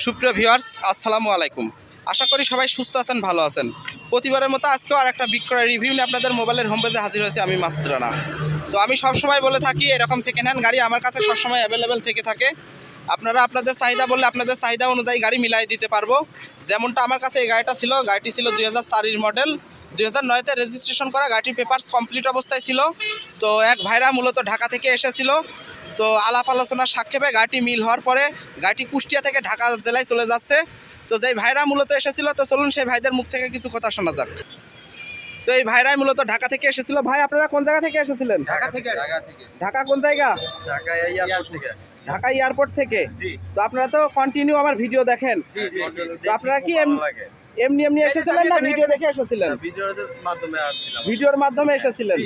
সুপ্রিয় ভিউয়ার্স, আসসালামু আলাইকুম। আশা করি সবাই সুস্থ আছেন, ভালো আছেন। প্রতিবারের মতো আজকেও আর একটা বিক্রয় রিভিউ নিয়ে আপনাদের মোবাইলের হোম পেজে হাজির হয়েছে আমি মাসুদ রানা। তো আমি সবসময় বলে থাকি এরকম সেকেন্ড হ্যান্ড গাড়ি আমার কাছে সবসময় অ্যাভেলেবেল থেকে থাকে। আপনারা আপনাদের চাহিদা বললে আপনাদের চাহিদা অনুযায়ী গাড়ি মিলাই দিতে পারবো। যেমনটা আমার কাছে এই গাড়িটা ছিল, গাড়িটি ছিল 2004 মডেল, 2009-তে রেজিস্ট্রেশন করা। গাড়ির পেপারস কমপ্লিট অবস্থায় ছিল। তো এক ভাইরা মূলত ঢাকা থেকে এসেছিল। তো আলাপ আলোচনার সাক্ষেপে গাড়িটি মিল হওয়ার পরে গাড়িটি কুষ্টিয়া থেকে ঢাকা জেলায় চলে যাচ্ছে। তো যেই ভাইরা মূলত এসেছিল, তো চলুন সেই ভাইদের মুখ থেকে কিছু কথা শোনা যাক। তো এই ভাইরাই মূলত ঢাকা থেকে এসেছিল। ভাই, আপনারা কোন জায়গা থেকে এসেছিলেন? ঢাকা কোন জায়গা? ঢাকা এয়ারপোর্ট থেকে। তো আপনারা তো কন্টিনিউ আমার ভিডিও দেখেন। তো আপনারা কি এমনি এসেছিলেন না ভিডিও দেখে এসেছিলেন? ভিডিওর মাধ্যমে এসেছিলেন।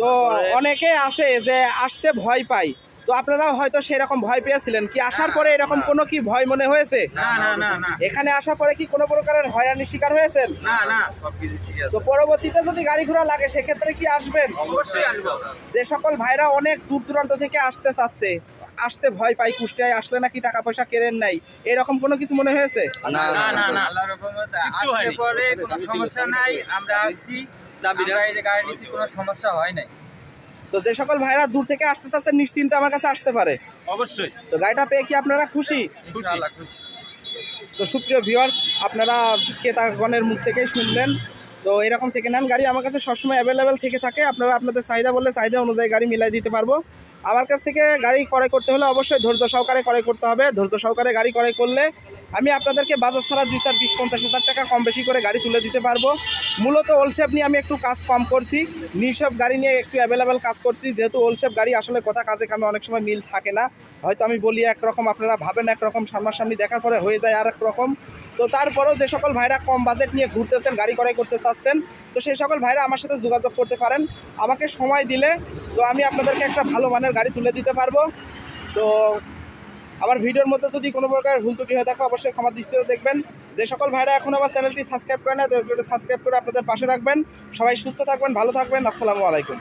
তো অনেকে আছে যে আসতে ভয় পায়, তো আপনারাও হয়তো সেরকম ভয় পেয়েছিলেন কি? আসার পরে এরকম কোনো কি ভয় মনে হয়েছে? না। এখানে আসার পরে কি কোনো প্রকারের হয়রানির শিকার হয়েছেন? না, সবকিছু ঠিক আছে। তো পরবর্তীতে যদি গাড়ি ঘোড়া লাগে সেক্ষেত্রে কি আসবেন? অবশ্যই আসবো। যে সকল ভাইরা অনেক দূর দূরান্ত থেকে আসতে চাচ্ছে, আসতে ভয় পাই, কুষ্টিয়ায় আসলে নাকি টাকা পয়সা কেড়েন নাই, এরকম কোনো কিছু মনে হয়েছে? না। আল্লাহর রহমতে আসলে পরে কোনো সমস্যা নাই। আমরা আসছি, আমরা এই যে গাড়ি নিছি, কোনো সমস্যা হয় নাই। তো যে সকল ভাইরা দূর থেকে আসতে চাচ্ছে নিশ্চিন্তে আমার কাছে আসতে পারে। অবশ্যই। তো গাড়িটা পেয়ে কি আপনারা খুশি? ইনশাআল্লাহ খুশি। তো সুপ্রিয় ভিউয়ার্স, আপনারা ক্রেতাগণের মুখ থেকেই শুনলেন। তো এরকম সেকেন্ড হ্যান্ড গাড়ি আমার কাছে সবসময় অ্যাভেলেবেল থেকে থাকে। আপনারা আপনাদের চাহিদা বললে চাহিদা অনুযায়ী গাড়ি মিলাই দিতে পারবো। আমার কাছ থেকে গাড়ি ক্রয় করতে হলে অবশ্যই ধৈর্য সহকারে ক্রয় করতে হবে। ধৈর্য সহকারে গাড়ি ক্রয় করলে আমি আপনাদেরকে বাজার ছাড়া 2-20-50 টাকা কম বেশি করে গাড়ি তুলে দিতে পারবো। মূলত ওলশেপ নিয়ে আমি একটু কাজ কম করছি, নিউশেপ গাড়ি নিয়ে একটু অ্যাভেলেবেল কাজ করছি। যেহেতু ওলশেপ গাড়ি আসলে কথা কাজে কামে অনেক সময় মিল থাকে না। হয়তো আমি বলি একরকম, আপনারা ভাবেন একরকম, সামনাসামনি দেখার পরে হয়ে যায় আর এক রকম। তো তারপরেও যে সকল ভাইরা কম বাজেট নিয়ে ঘুরতেছেন, গাড়ি ক্রয় করতে চাচ্ছেন, তো সেই সকল ভাইরা আমার সাথে যোগাযোগ করতে পারেন। আমাকে সময় দিলে তো আমি আপনাদেরকে একটা ভালো মানের গাড়ি তুলে দিতে পারবো। তো আমার ভিডিওর মধ্যে যদি কোনো প্রকার ভুল ত্রুটি হয়ে থাকে অবশ্যই ক্ষমা দৃষ্টিতে দেখবেন। যে সকল ভাইরা এখন আমার চ্যানেলটি সাবস্ক্রাইব করে না, তো সাবস্ক্রাইব করে আপনাদের পাশে রাখবেন। সবাই সুস্থ থাকবেন, ভালো থাকবেন। আসসালামু আলাইকুম।